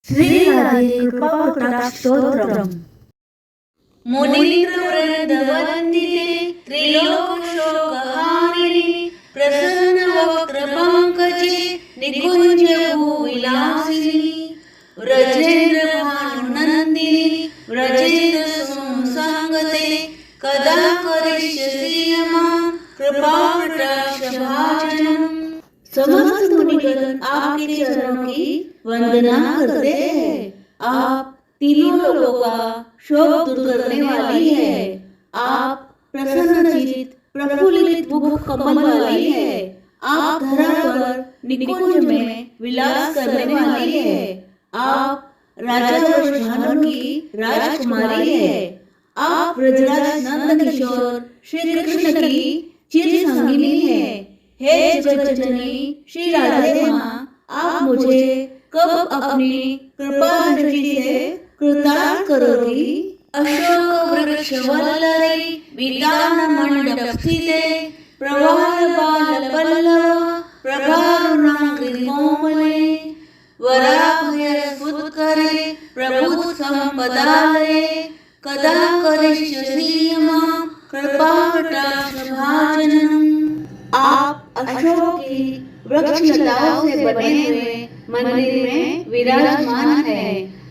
श्रीराधे कृपाकटाक्षस्तोत्रम्। मुनीन्द्रवृन्दवन्दिते त्रिलोकशोकहारिणि प्रसन्नवक्त्रपङ्कजे निकुञ्जभूविलासिनि व्रजेन्द्रभानुनन्दिनि व्रजेन्द्रसुसंगते कदा करिष्यसि मां कृपाकटाक्षभाजनम्। समस्त मुनिगण आपके चरणों की वंदना करते हैं। आप तीनों लोगों का शोक दूर करने वाली है। आप प्रसन्नचित प्रफुल्लित मुख कमल वाली है। आप धरा पर निकुंज में विलास करने वाली है। आप राजा वृषभानु की राजकुमारी है। आप ब्रजराज नंद किशोर श्री कृष्ण की चिर संगिनी है। हे जगत जननी श्री राधे माँ, आप मुझे कब अपनी कृपा दृष्टि से कृतार्थ करोगी? अशोक वृक्ष वल्लरी वितान मंडप स्थिते प्रवाल बाल पल्लव प्रभारुणांग्रि कोमले वराभय फुत्करे प्रभुत संपदालये कदा करिष्यसि मां कृपाकटाक्षभाजनम्। आप अशोक की वृक्ष लताओं से बने हुए मंदिर में विराजमान है।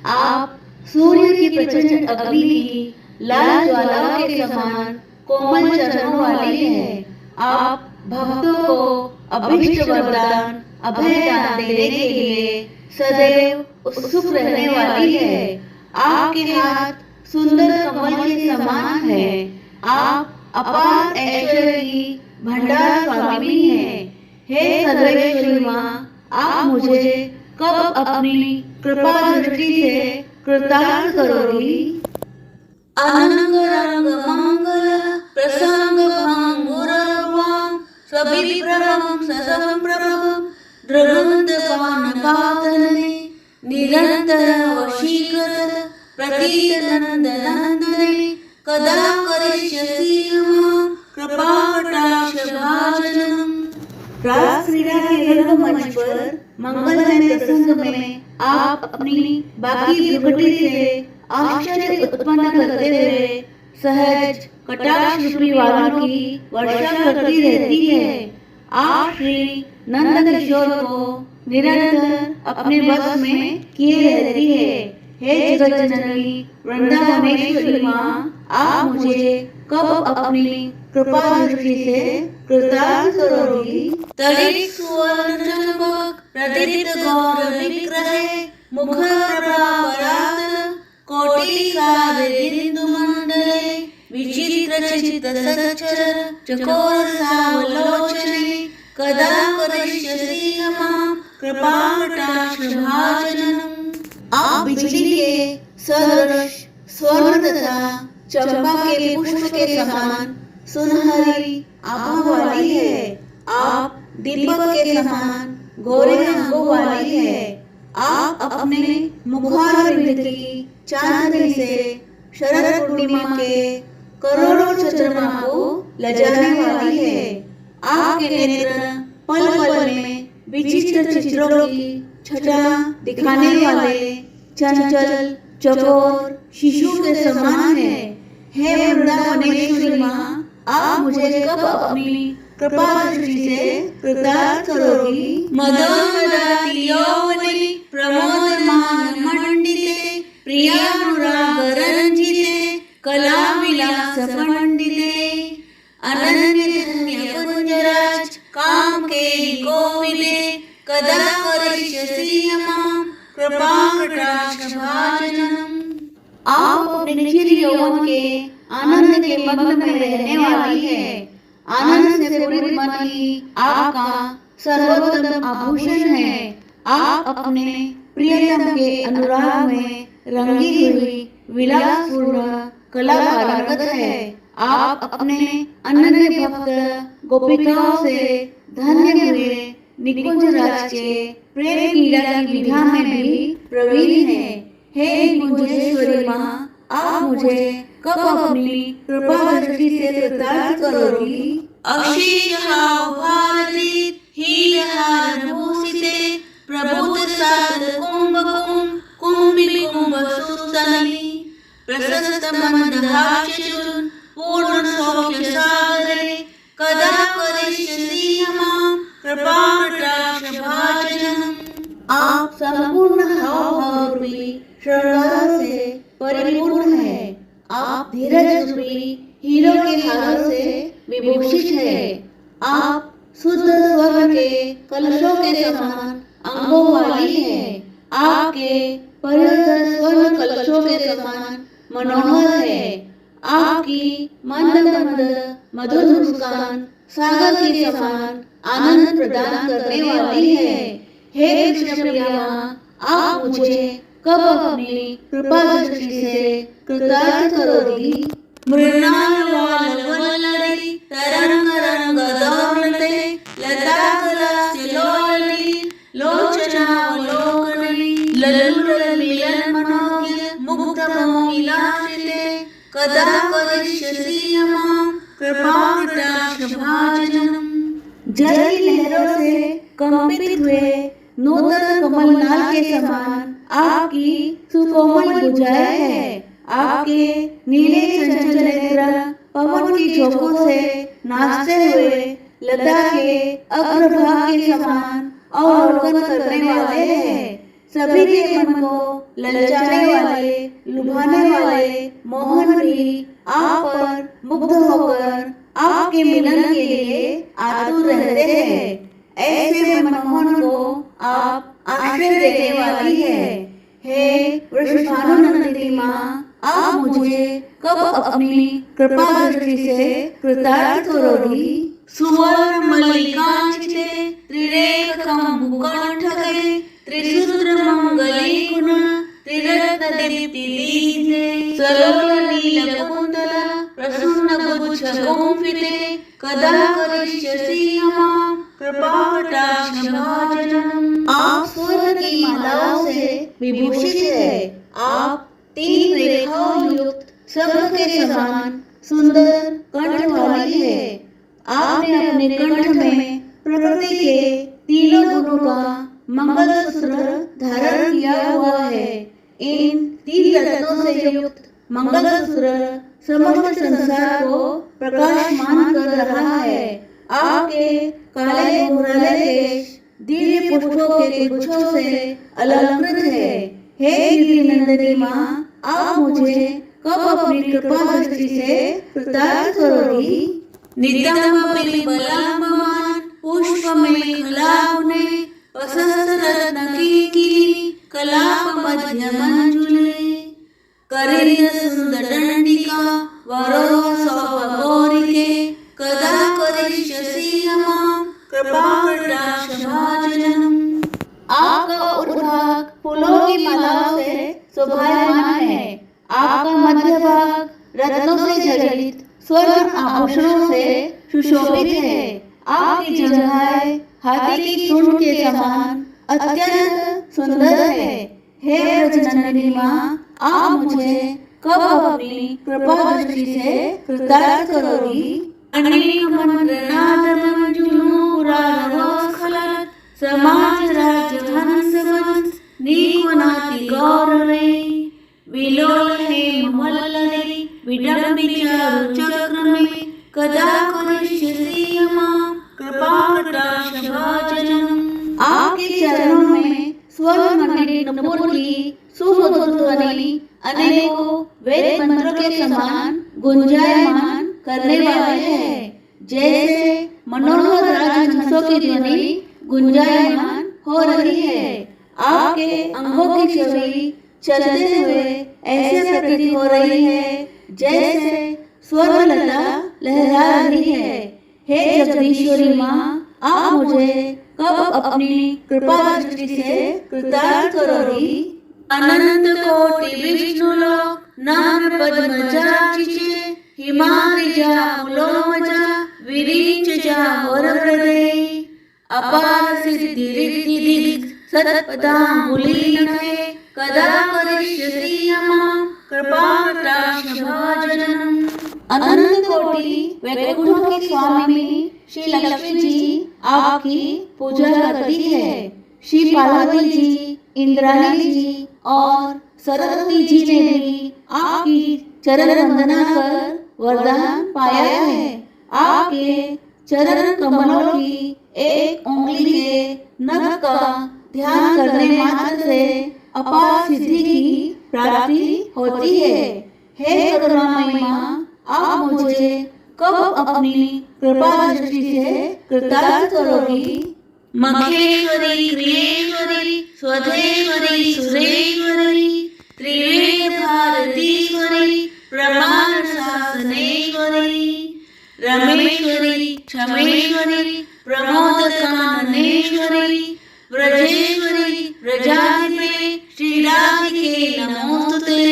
आप सूर्य की प्रचंड अग्नि की लाल ज्वालाओं के समान कोमल चरणों वाली है। आप भक्तों को अभीष्ट वरदान अभय दान देने के लिए सदैव उत्सुक रहने वाली है। आपके हाथ सुंदर कमल के समान है। आप अपार ऐश्वर्य की भंडार स्वामी है। हे सर्वेश्वरी माँ, आप मुझे कब अपनी कृपा दृष्टि से कृतार्थ करोगी? अनंग रंग मंगल प्रसंग भांगुरवां सविप्रभं ससंप्रभं द्रगंत पान पातने निरंतर वशीकृत प्रतीत नंद नंदने कदा करिष्यसि मां कृपाकटाक्षभाजनम्। रास क्रीड़ा के रंगमंच पर मंगलमय प्रसंग में आप अपनी बाकी भ्रुकुटी से आश्चर्य उत्पन्न करते हुए सहज कटाक्ष रूपी वालों की वर्षा करती रहती है। आप श्री नंद किशोर को निरंतर अपने वश में किए रहती है। हे जगत जननी वृंदावनेश्वरी माँ, आप मुझे कब अपनी कृपा दृष्टि से कृतार्थ करोगी? तड़ित सुवर्ण चंपक प्रदीप्त गौर विग्रहे मुख प्रभापरात कोटि सादिन्दु मंडले विचित्र चित्त सच्चर चकोर सावलोचने कदा करिष्यसि मां कृपाकटाक्षभाजनम्। आप बिजली के सदृश स्वर्ण तथा चंपा के पुष्प के समान सुनहरी आभा वाली है। आप दीपक के समान गोरे अंगों वाली है। आप अपने मुखारविंद की चांदनी से शरद पूर्णिमा के करोड़ों चंद्रमा को लजाने वाली है। आपके नेत्र पल पल में विचित्र चित्रों की छटा दिखाने वाले चंचल चकोर शिशु के समान है। हे वृंदावनेश्वरी माँ, आप मुझे कब अपनी कृपा दृष्टि से कृतार्थ करोगी? मदोन्मदाति यौवने प्रमोदमान मंडिते प्रियानुराग रंजिते कला विलास पंडिते अनन्य धन्य कुंजराज काम के कोविले कदा करिष्यसि मां कृपाकटाक्षभाजनम्। आप अपने निखिल यौवन के आनंद के मग्न में रहने वाली है। आनंद से पूरित मन ही आपका सर्वोत्तम आभूषण है। आप अपने प्रियतम के अनुराग में रंगी हुई विलासपूर्ण कला पारंगत है। आप अपने अनन्य भक्त गोपिकाओं से धन्य हुए निकुंज राज के प्रेम क्रीड़ा की विधा में भी प्रवीण है। हे निकुंजेश्वरी माँ, आप मुझे कब अपनी कृपा दृष्टि से कृतार्थ करोगी? अक्षीहाव भारती हीरहार भूषिते प्रबुद्ध साध कुंभ कौटुंबिक कुंभसूतनी प्रशस्त मंदहास्यचूर्ण पूर्ण सौख्य सागरे कदा करिष्यसि मां कृपाकटाक्ष भाजनम्। आप संपूर्ण हाव भाव रूपी श्रृंगार से परिपूर्ण है। आप धीरज रूपी हीरो के हारों से विभूषित है। आप शुद्ध स्वर्ण के कलशों के समान अंगों वाली है। आपके परिहृत स्वर्ण कलशों के समान मनोहर है। आपकी मंद मंद मधुर मुस्कान सागर के समान आनंद प्रदान करने वाली है। हे कृष्ण प्रिया, आप मुझे कब अपनी कृपा दृष्टि से कृतार्थ करोगी। मृणालवल्लरी तरंग रंग दौड़ते लताकलास्य लोलनी लोचनावलोकनी लल्लुल मिलन मनोज्ञ मुग्ध मोहिलाश्रिते कदा करिष्यसि मां कृपाकटाक्ष भाजनम्। जल की लहरों से कंपित हुए नूतन कमलनाल के समान आपकी सुकोमल भुजाएं है। आपके नीले चंचल नेत्र पवन की झोंकों से नाचते हुए लता के अग्रभाग के समान अवलोकन करने वाले हैं। सभी के मन को ललचाने वाले, लुभाने वाले मोहन भी आप पर मुग्ध होकर आपके मिलन के लिए आतुर रहते हैं। ऐसे मनमोहन को आप आश्रय देने वाली है। हे वृषभानुनंदिनी माँ, आप मुझे कब अपनी कृपा दृष्टि से कृतार्थ करोगी। सुवर्ण मल्लिकांचिते त्रिरेख कंबुकंठके त्रिसूत्र मंगली गुण त्रिरत्न दीप्ति लीते सलोल नील कुंतला प्रसन्न गुच्छ कुंफिते कदा करिष्यसि मां कृपाकटाक्ष भाजनम्। आप स्वर्ण की मालाओं से विभूषित है। आप 3 रेखाओं युक्त शंख के समान सुंदर कंठ वाली है। आपने अपने कंठ में प्रकृति के तीनों गुणों का मंगलसूत्र धारण किया हुआ है। इन 3 रत्नों से युक्त मंगलसूत्र समस्त संसार को प्रकाशमान कर रहा है। आपके काले घुंघराले केश दिव्य पुष्पों के गुच्छों से अलंकृत है। हे गिरिनंदिनी माँ, आप मुझे कब अपनी कृपा दृष्टि से कृतार्थ करोगी। नितंबपिबलांबमान पुष्पमेखलागुणे वसस्तरत्नकिङ्किणी कलापमध्यमञ्जुले करिन्दसुन्दरदण्डिका वरोत्सवगौरिके कदा करिष्यसि मां कृपाकटाक्ष भाजनम्। आपका ऊर्ध्वभाग फूलों की मालाओं से शोभायमान है। आपका मध्य भाग रत्नों से जड़ित स्वर्ण आभूषणों से सुशोभित है। आपकी जंघाएं हाथी की सूंड के समान अत्यंत सुंदर है। हे ब्रजनंदिनी माँ, आप मुझे कब अपनी कृपा दृष्टि से कृतार्थ करोगी। अनेक मंत्रनाद मंजुलूरारवस्खलत् समाज राज्य हंस वंश नीवनाति गौरवे विलोल हेमवल्लरी विडम्बिचारु चक्रमे कदा करिष्यसि मां कृपाकटाक्ष भाजनम्। आपके चरणों में स्वर्ण मंडित नूपुर की सुमधुर ध्वनि अनेकों वेद मंत्रों के समान गुंजायमान करने वाले हैं। जैसे मनोहर राजहंसों की ध्वनि गुंजायमान हो रही है। आपके अंगों की छवि चलते हुए ऐसे प्रतीत हो रही है जैसे स्वर्णलता लहरा रही है। हे जगदीश्वरी माँ, आप मुझे कब अपनी कृपा दृष्टि से कृतार्थ करोगी। अनंत कोटि विष्णुलोक नाम पद्मजाचिचे हिमाद्रिजा पुलोमजा विरिंचजा वरप्रदे अपार सिद्धि रिद्धि दिग् सत्पदांगुलीनखे कदा करिष्यसि मां कृपाकटाक्ष भाजनम्। अनंत कोटि वैकुंठों की स्वामिनी श्री लक्ष्मी जी आपकी पूजा करती है। श्री पार्वती जी, इंद्राणी जी और सरस्वती जी ने भी आपकी चरण वंदना कर वरदान पाया है। आपके चरण कमलों की एक उंगली के नख का ध्यान करने मात्र से अपार सिद्धि की प्राप्ति होती है। हे करुणामयी माँ, आप मुझे कब अपनी कृपा दृष्टि से कृतार्थ करोगी? मखेश्वरी, क्रियेश्वरी, स्वधेश्वरी, सुरेश्वरी, त्रिवेद भारतीश्वरी, प्रमाण शासनेश्वरी, रमेश्वरी, क्षमेश्वरी, प्रमोद काननेश्वरी, व्रजेश्वरी, व्रजाधिपे, श्रीराधिके नमोस्तुते।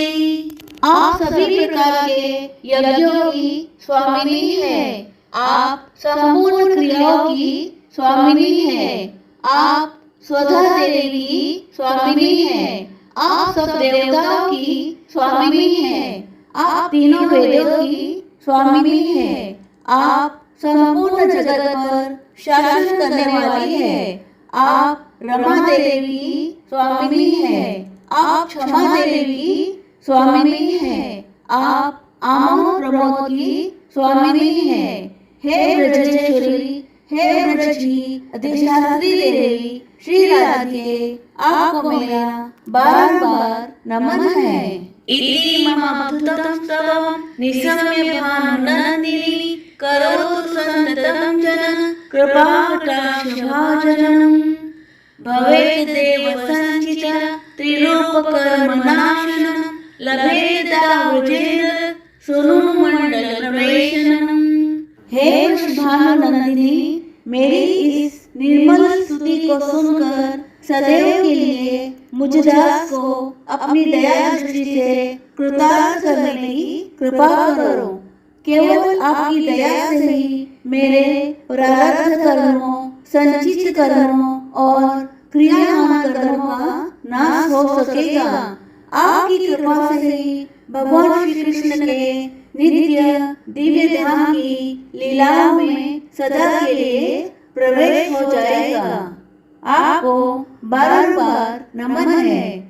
आप सभी प्रकार के यज्ञों की स्वामिनी है। आप संपूर्ण क्रियाओं की स्वामिनी है। आप स्वधा देवी की स्वामिनी है। आप सब देवताओं की स्वामिनी है। आप तीनों वेदों की स्वामिनी है। आप संपूर्ण जगत पर शासन करने वाली है। आप रमा देवी की स्वामिनी है। आप क्षमा देवी की स्वामिनी है। आप आमोद प्रमोद की स्वामिनी है। हे ब्रजेश्वरी, हे ब्रज की अधिष्ठात्री देवी श्री राधिके, आपको मेरा बारंबार नमन है। इति मम अद्भुतं स्तवं निशम्य भानुनन्दिनी करोतु सन्ततं जन कृपाकटाक्षभाजनम्। भवेत् देव सञ्चिता त्रिरूपकर्मनाशनम् लभेदा वृजेन्द्र सुरुमण्डलप्रवेशनम्। हे वृषभानुनंदिनी, मेरी इस निर्मल स्तुति को सुनकर सदैव के लिए मुझ दास को अपनी दया दृष्टि से कृतार्थ करने की कृपा करो। केवल आपकी दया से ही मेरे प्रारब्ध कर्मों, संचित कर्मों और क्रियामान कर्मों का नाश हो सकेगा। आपकी कृपा से ही भगवान श्री कृष्ण के नित्य दिव्य धाम की लीलाओं में सदा के लिए प्रवेश हो जाएगा। आपको बारंबार नमन है।